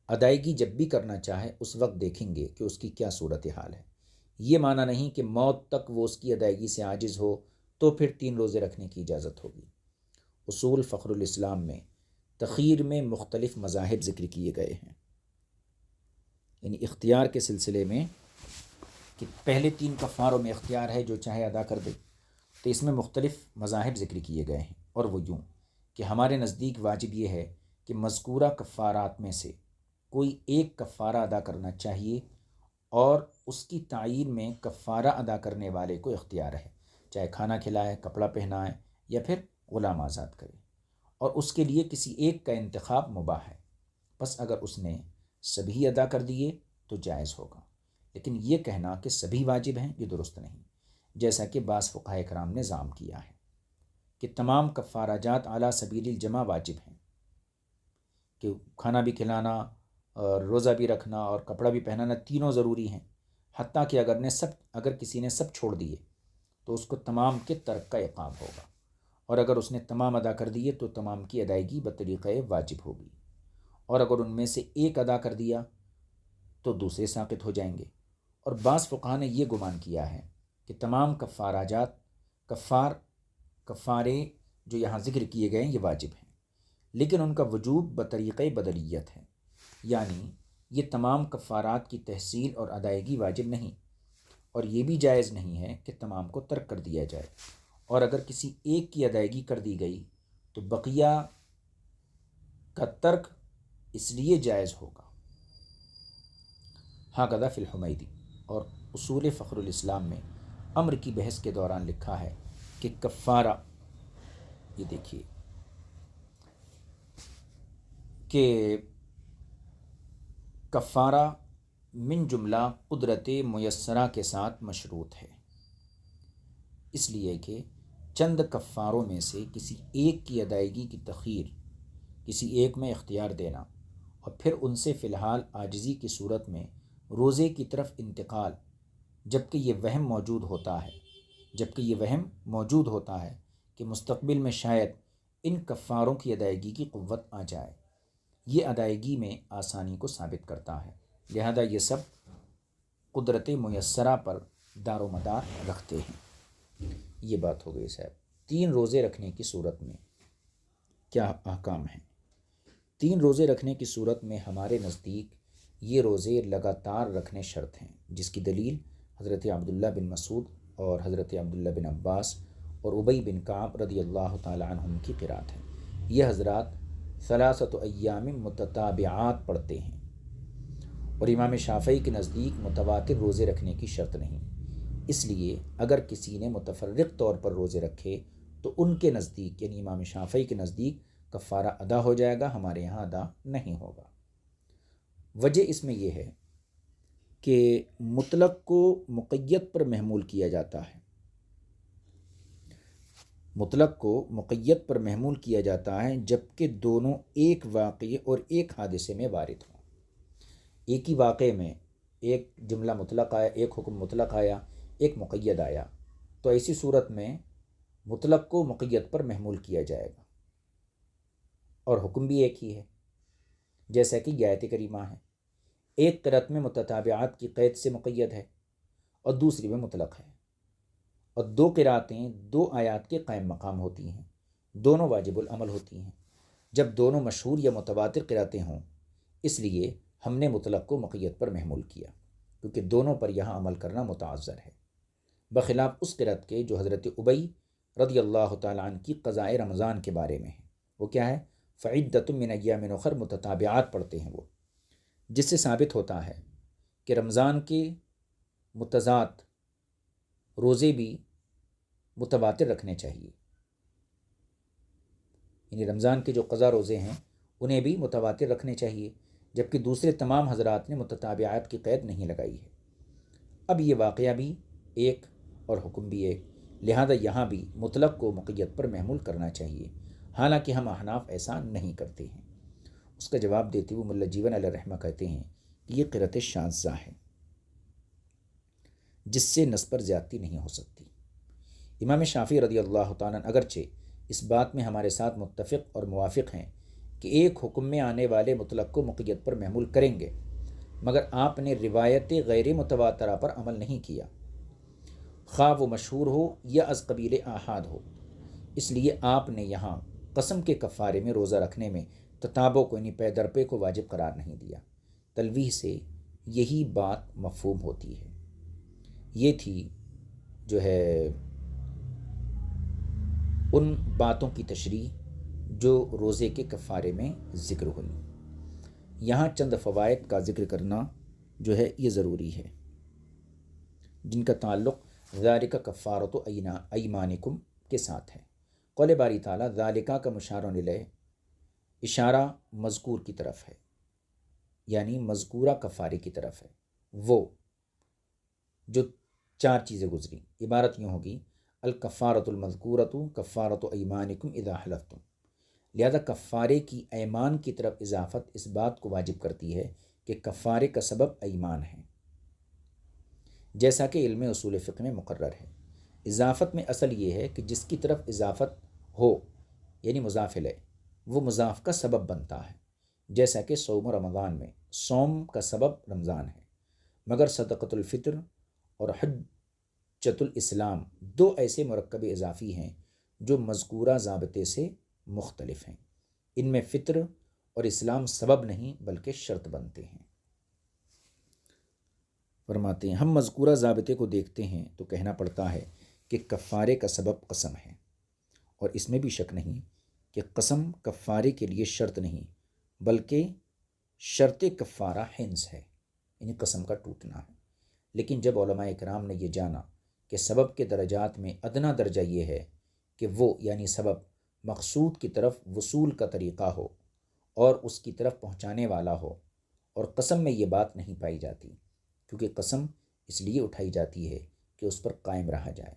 ادائیگی جب بھی کرنا چاہے اس وقت دیکھیں گے کہ اس کی کیا صورتحال ہے۔ یہ معنی نہیں کہ موت تک وہ اس کی ادائیگی سے عاجز ہو تو پھر 3 روزے رکھنے کی اجازت ہوگی۔ اصول فخر الاسلام میں تخیر میں مختلف مذاہب ذکر کیے گئے ہیں، یعنی اختیار کے سلسلے میں کہ پہلے 3 کفاروں میں اختیار ہے، جو چاہے ادا کر دے، تو اس میں مختلف مذاہب ذکر کیے گئے ہیں، اور وہ یوں کہ ہمارے نزدیک واجب یہ ہے کہ مذکورہ کفارات میں سے کوئی ایک کفارہ ادا کرنا چاہیے، اور اس کی تعیین میں کفارہ ادا کرنے والے کو اختیار ہے، چاہے کھانا کھلائے، کپڑا پہنائے، یا پھر غلام آزاد کرے، اور اس کے لیے کسی ایک کا انتخاب مباح ہے۔ بس اگر اس نے سبھی ادا کر دیے تو جائز ہوگا، لیکن یہ کہنا کہ سبھی واجب ہیں یہ درست نہیں، جیسا کہ بعض فقہاء کرام نے ذم کیا ہے کہ تمام کفارہ جات اعلیٰ سبیل الجمع واجب ہیں، کہ کھانا بھی کھلانا اور روزہ بھی رکھنا اور کپڑا بھی پہنانا تینوں ضروری ہیں، حتیٰ کہ اگر کسی نے سب چھوڑ دیے تو اس کو تمام کے ترک کا عقاب ہوگا، اور اگر اس نے تمام ادا کر دیے تو تمام کی ادائیگی بطریقہ واجب ہوگی، اور اگر ان میں سے ایک ادا کر دیا تو دوسرے ساقط ہو جائیں گے۔ اور بعض فقہاء نے یہ گمان کیا ہے کہ تمام کفارے جو یہاں ذکر کیے گئے ہیں یہ واجب ہیں، لیکن ان کا وجوب بطریقہ بدلیت ہے، یعنی یہ تمام کفارات کی تحصیل اور ادائیگی واجب نہیں، اور یہ بھی جائز نہیں ہے کہ تمام کو ترک کر دیا جائے، اور اگر کسی ایک کی ادائیگی کر دی گئی تو بقیہ کا ترک اس لیے جائز ہوگا۔ ہاکذا فی الحمیدی، اور اصول فخر الاسلام میں امر کی بحث کے دوران لکھا ہے کہ کفارہ، یہ دیکھیے کہ کفارہ من جملہ قدرت میسرہ کے ساتھ مشروط ہے، اس لیے کہ چند کفاروں میں سے کسی ایک کی ادائیگی کی تخیر، کسی ایک میں اختیار دینا، اور پھر ان سے فی الحال عاجزی کی صورت میں روزے کی طرف انتقال، جبکہ یہ وہم موجود ہوتا ہے کہ مستقبل میں شاید ان کفاروں کی ادائیگی کی قوت آ جائے، یہ ادائیگی میں آسانی کو ثابت کرتا ہے، لہذا یہ سب قدرت میسرہ پر دار و مدار رکھتے ہیں۔ یہ بات ہو گئی صاحب۔ 3 روزے رکھنے کی صورت میں کیا احکام ہیں؟ 3 روزے رکھنے کی صورت میں ہمارے نزدیک یہ روزے لگاتار رکھنے شرط ہیں، جس کی دلیل حضرت عبداللہ بن مسعود اور حضرت عبداللہ بن عباس اور ابی بن کعب رضی اللہ تعالی عنہم کی قرات ہے۔ یہ حضرات 3 ایام متتابعات پڑھتے ہیں، اور امام شافعی کے نزدیک متواتر روزے رکھنے کی شرط نہیں، اس لیے اگر کسی نے متفرق طور پر روزے رکھے تو ان کے نزدیک، یعنی امام شافعی کے نزدیک، کفارہ ادا ہو جائے گا، ہمارے یہاں ادا نہیں ہوگا۔ وجہ اس میں یہ ہے کہ مطلق کو مقید پر محمول کیا جاتا ہے، مطلق کو مقید پر محمول کیا جاتا ہے جبکہ دونوں ایک واقعے اور ایک حادثے میں وارد ہوں۔ ایک ہی واقعے میں ایک جملہ مطلق آیا، ایک حکم مطلق آیا، ایک مقید آیا، تو ایسی صورت میں مطلق کو مقید پر محمول کیا جائے گا، اور حکم بھی ایک ہی ہے، جیسا کہ یہ آیت کریمہ ہے۔ ایک قرأت میں متتابعات کی قید سے مقید ہے اور دوسری میں مطلق ہے، اور 2 قرأتیں 2 آیات کے قائم مقام ہوتی ہیں، دونوں واجب العمل ہوتی ہیں۔ جب دونوں مشہور یا متواتر قرأتیں ہوں، اس لیے ہم نے مطلق کو مقید پر محمول کیا، کیونکہ دونوں پر یہاں عمل کرنا متعذر ہے، بخلاف اس قرأت کے جو حضرت ابی رضی اللہ تعالیٰ عنہ کی قضاء رمضان کے بارے میں ہے۔ وہ کیا ہے؟ فعدۃ من ایام اخر، متتابعات پڑھتے ہیں وہ، جس سے ثابت ہوتا ہے کہ رمضان کے متضاد روزے بھی متواتر رکھنے چاہیے، یعنی رمضان کے جو قضا روزے ہیں انہیں بھی متواتر رکھنے چاہیے، جبکہ دوسرے تمام حضرات نے متتابعات کی قید نہیں لگائی ہے۔ اب یہ واقعہ بھی ایک اور حکم بھی ایک، لہذا یہاں بھی مطلق کو مقید پر محمول کرنا چاہیے، حالانکہ ہم احناف ایسا نہیں کرتے ہیں۔ اس کا جواب دیتے ہوئے ملا جیون علیہ رحمہ کہتے ہیں کہ یہ قرأت شاذہ ہے جس سے نص پر زیادتی نہیں ہو سکتی۔ امام شافعی رضی اللہ تعالیٰ عنہ اگرچہ اس بات میں ہمارے ساتھ متفق اور موافق ہیں کہ ایک حکم میں آنے والے مطلق کو مقید پر محمول کریں گے، مگر آپ نے روایت غیر متواترہ پر عمل نہیں کیا، خواہ وہ مشہور ہو یا از قبیل آحاد ہو۔ اس لیے آپ نے یہاں قسم کے کفارے میں روزہ رکھنے میں تتابع کو یعنی پے در پے کو واجب قرار نہیں دیا۔ تلویح سے یہی بات مفہوم ہوتی ہے۔ یہ تھی جو ہے ان باتوں کی تشریح جو روزے کے کفارے میں ذکر ہوئی۔ یہاں چند فوائد کا ذکر کرنا جو ہے یہ ضروری ہے، جن کا تعلق ذالک کفارۃ ایمانکم کے ساتھ ہے۔ قول باری تعالیٰ ذالکہ کا مشار الیہ اشارہ مذکور کی طرف ہے، یعنی مذکورہ کفارے کی طرف ہے۔ وہ جو چار چیزیں گزری، عبارت یوں ہوگی الکفارۃ المذکورۃ کفارۃ ایمانکم اذا حلفتم۔ لہذا کفارے کی ایمان کی طرف اضافت اس بات کو واجب کرتی ہے کہ کفارے کا سبب ایمان ہے، جیسا کہ علم اصول فقہ میں مقرر ہے۔ اضافت میں اصل یہ ہے کہ جس کی طرف اضافت ہو یعنی مضاف الیہ، وہ مضاف کا سبب بنتا ہے، جیسا کہ صوم رمضان میں صوم کا سبب رمضان ہے، مگر صدقۃ الفطر اور حجۃ الاسلام دو ایسے مرکب اضافی ہیں جو مذکورہ ضابطے سے مختلف ہیں۔ ان میں فطر اور اسلام سبب نہیں بلکہ شرط بنتے ہیں۔ فرماتے ہیں ہم مذکورہ ضابطے کو دیکھتے ہیں تو کہنا پڑتا ہے کہ کفارے کا سبب قسم ہے، اور اس میں بھی شک نہیں کہ قسم کفارے کے لیے شرط نہیں بلکہ شرط کفارہ حنس ہے، یعنی قسم کا ٹوٹنا ہے۔ لیکن جب علماء اکرام نے یہ جانا کہ سبب کے درجات میں ادنا درجہ یہ ہے کہ وہ یعنی سبب مقصود کی طرف وصول کا طریقہ ہو اور اس کی طرف پہنچانے والا ہو، اور قسم میں یہ بات نہیں پائی جاتی، کیونکہ قسم اس لیے اٹھائی جاتی ہے کہ اس پر قائم رہا جائے،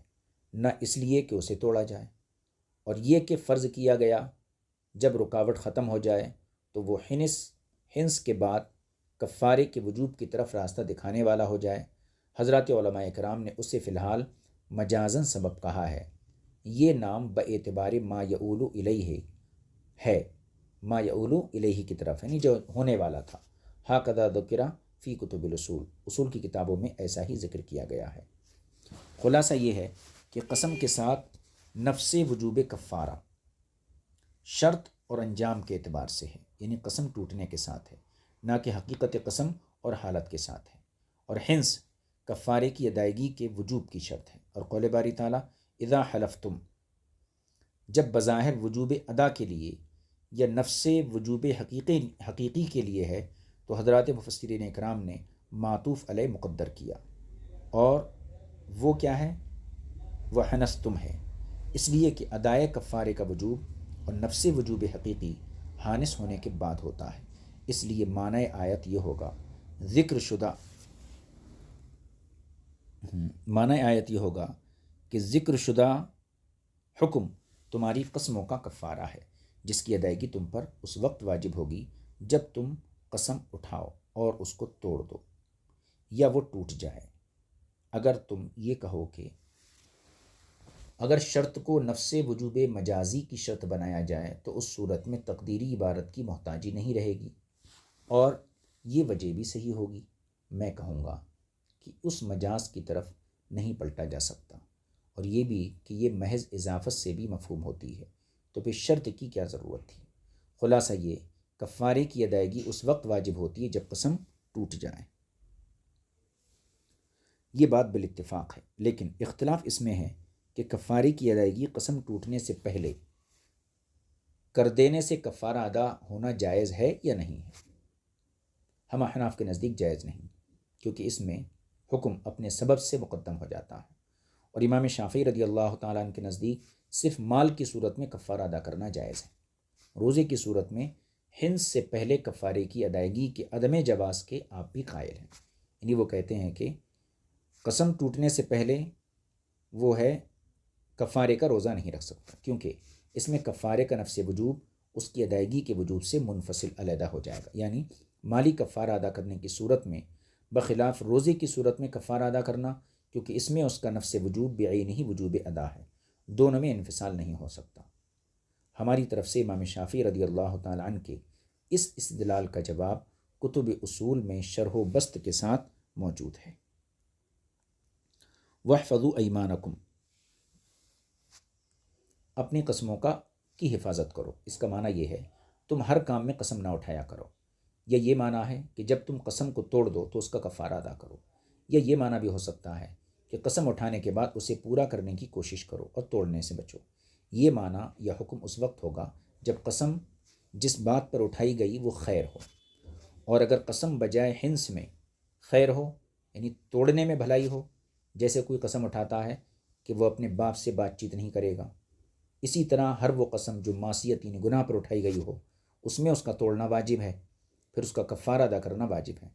نہ اس لیے کہ اسے توڑا جائے، اور یہ کہ فرض کیا گیا جب رکاوٹ ختم ہو جائے تو وہ حنس کے بعد کفارے کے وجوب کی طرف راستہ دکھانے والا ہو جائے۔ حضرات علماء کرام نے اسے فی الحال مجازن سبب کہا ہے۔ یہ نام باعتبار ما یعول الیہ ہے، ما یعول الیہ کی طرف، یعنی جو ہونے والا تھا۔ ھذا ذکر فی کتب الاصول، اصول کی کتابوں میں ایسا ہی ذکر کیا گیا ہے۔ خلاصہ یہ ہے کہ قسم کے ساتھ نفس وجوب کفارہ شرط اور انجام کے اعتبار سے ہے، یعنی قسم ٹوٹنے کے ساتھ ہے، نہ کہ حقیقت قسم اور حالت کے ساتھ ہے۔ اور حنس کفارے کی ادائیگی کے وجوب کی شرط ہے۔ اور قول باری تعالیٰ اذا حلفتم، جب بظاہر وجوب ادا کے لیے یا نفس وجوب حقیقی کے لیے ہے تو حضرات مفسرین اکرام نے معطوف علیہ مقدر کیا، اور وہ کیا ہے؟ وہ حنستم ہے، اس لیے کہ ادائے کفارے کا وجوب اور نفس وجوب حقیقی حانس ہونے کے بعد ہوتا ہے۔ اس لیے معنی آیت یہ ہوگا کہ ذکر شدہ حکم تمہاری قسموں کا کفارہ ہے، جس کی ادائیگی تم پر اس وقت واجب ہوگی جب تم قسم اٹھاؤ اور اس کو توڑ دو یا وہ ٹوٹ جائے۔ اگر تم یہ کہو کہ اگر شرط کو نفس وجوب مجازی کی شرط بنایا جائے تو اس صورت میں تقدیری عبارت کی محتاجی نہیں رہے گی، اور یہ وجہ بھی صحیح ہوگی۔ میں کہوں گا کہ اس مجاز کی طرف نہیں پلٹا جا سکتا، اور یہ بھی کہ یہ محض اضافت سے بھی مفہوم ہوتی ہے، تو پھر شرط کی کیا ضرورت تھی؟ خلاصہ یہ کفارے کی ادائیگی اس وقت واجب ہوتی ہے جب قسم ٹوٹ جائے۔ یہ بات بالاتفاق ہے، لیکن اختلاف اس میں ہے کہ کفارے کی ادائیگی قسم ٹوٹنے سے پہلے کر دینے سے کفارہ ادا ہونا جائز ہے یا نہیں ہے۔ ہم احناف کے نزدیک جائز نہیں، کیونکہ اس میں حکم اپنے سبب سے مقدم ہو جاتا ہے، اور امام شافعی رضی اللہ تعالیٰ عنہ کے نزدیک صرف مال کی صورت میں کفارہ ادا کرنا جائز ہے۔ روزے کی صورت میں حنس سے پہلے کفارے کی ادائیگی کے عدم جواز کے آپ بھی قائل ہیں، یعنی وہ کہتے ہیں کہ قسم ٹوٹنے سے پہلے وہ ہے کفارے کا روزہ نہیں رکھ سکتا، کیونکہ اس میں کفارے کا نفس وجوب اس کی ادائیگی کے وجوب سے منفصل علیحدہ ہو جائے گا، یعنی مالی کفارہ ادا کرنے کی صورت میں بخلاف روزے کی صورت میں کفارہ ادا کرنا، کیونکہ اس میں اس کا نفس وجوب بعینہ وجوب ادا ہے، دونوں میں انفصال نہیں ہو سکتا۔ ہماری طرف سے امام شافعی رضی اللہ تعالیٰ عنہ کے اس استدلال کا جواب کتب اصول میں شرح و بسط کے ساتھ موجود ہے۔ وَاحْفَظُوا أَيْمَانَكُمْ، اپنی قسموں کی حفاظت کرو۔ اس کا معنی یہ ہے تم ہر کام میں قسم نہ اٹھایا کرو، یا یہ معنی ہے کہ جب تم قسم کو توڑ دو تو اس کا کفارہ ادا کرو، یا یہ معنی بھی ہو سکتا ہے کہ قسم اٹھانے کے بعد اسے پورا کرنے کی کوشش کرو اور توڑنے سے بچو۔ یہ معنی یا حکم اس وقت ہوگا جب قسم جس بات پر اٹھائی گئی وہ خیر ہو، اور اگر قسم بجائے حنس میں خیر ہو یعنی توڑنے میں بھلائی ہو، جیسے کوئی قسم اٹھاتا ہے کہ وہ اپنے باپ سے بات چیت نہیں کرے گا، اسی طرح ہر وہ قسم جو معصیت یعنی گناہ پر اٹھائی گئی ہو اس میں اس کا توڑنا واجب ہے، پھر اس کا کفارہ ادا کرنا واجب ہے،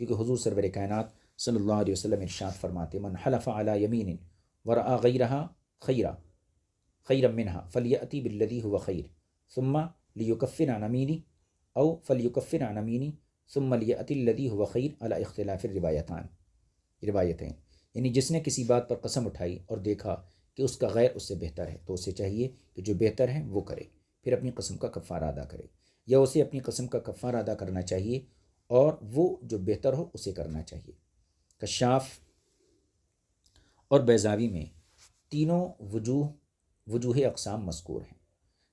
کیونکہ حضور سرور کائنات صلی اللہ علیہ وسلم ارشاد فرماتے من حلف علی یمین ورأى غیرها خیرا منها فلیأتی بالذی هو خیر ثم لیکفر عن یمینہ او فلیکفر عن یمینہ ثم لیأتی الذی هو خیر علی اختلاف روایتین، یعنی جس نے کسی بات پر قسم اٹھائی اور دیکھا کہ اس کا غیر اس سے بہتر ہے تو اسے چاہیے کہ جو بہتر ہے وہ کرے، پھر اپنی قسم کا کفارہ ادا کرے، یا اسے اپنی قسم کا کفارہ ادا کرنا چاہیے اور وہ جو بہتر ہو اسے کرنا چاہیے۔ کشاف اور بیضاوی میں تینوں وجوہ اقسام مذکور ہیں،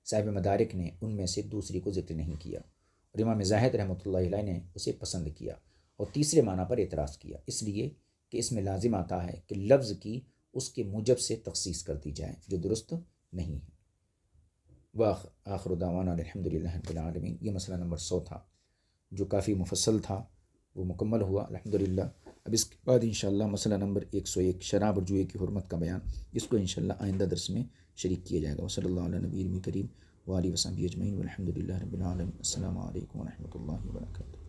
صاحب مدارک نے ان میں سے دوسری کو ذکر نہیں کیا، اور امام زاہد رحمۃ اللہ علیہ نے اسے پسند کیا اور تیسرے معنی پر اعتراض کیا، اس لیے کہ اس میں لازم آتا ہے کہ لفظ کی اس کے موجب سے تخصیص کر دی جائے جو درست نہیں ہے۔ وآخر دعوانا الحمدللہ رب العالمین۔ یہ مسئلہ نمبر 100 تھا جو کافی مفصل تھا، وہ مکمل ہوا الحمدللہ۔ اب اس کے بعد انشاءاللہ مسئلہ نمبر 101 شراب اور جوئے کی حرمت کا بیان، اس کو انشاءاللہ آئندہ درس میں شریک کیا جائے گا۔ وصلی اللہ علیہ نبی کریم وآلہ وصحبہ اجمعین والحمدللہ رب العالمین۔ السلام علیکم ورحمۃ اللہ وبرکاتہ۔